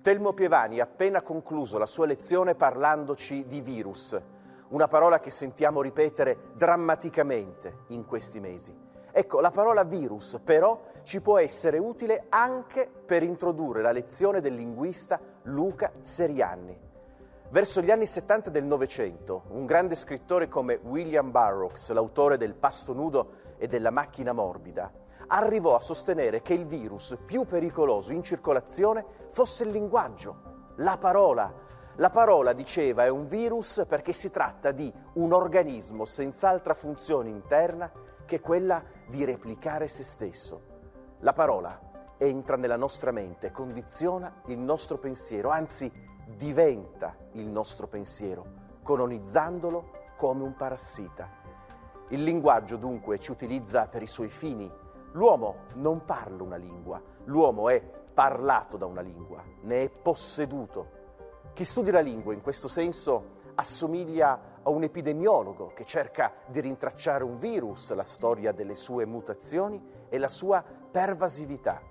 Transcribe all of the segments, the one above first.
Telmo Pievani ha appena concluso la sua lezione parlandoci di virus, una parola che sentiamo ripetere drammaticamente in questi mesi. Ecco, la parola virus però ci può essere utile anche per introdurre la lezione del linguista Luca Serianni. Verso gli anni 70 del Novecento, un grande scrittore come William Burroughs, l'autore del Pasto nudo e della Macchina morbida, arrivò a sostenere che il virus più pericoloso in circolazione fosse il linguaggio, la parola. La parola, diceva, è un virus perché si tratta di un organismo senza altra funzione interna che quella di replicare se stesso. La parola entra nella nostra mente, condiziona il nostro pensiero, anzi diventa il nostro pensiero, colonizzandolo come un parassita. Il linguaggio dunque ci utilizza per i suoi fini. L'uomo non parla una lingua, l'uomo è parlato da una lingua, ne è posseduto. Chi studia la lingua in questo senso assomiglia a un epidemiologo che cerca di rintracciare un virus, la storia delle sue mutazioni e la sua pervasività.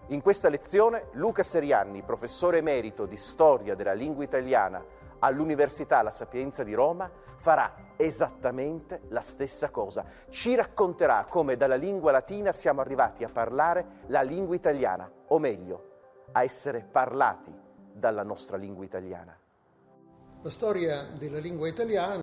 In questa lezione Luca Serianni, professore emerito di storia della lingua italiana all'Università La Sapienza di Roma, farà esattamente la stessa cosa. Ci racconterà come dalla lingua latina siamo arrivati a parlare la lingua italiana, o meglio, a essere parlati dalla nostra lingua italiana. La storia della lingua italiana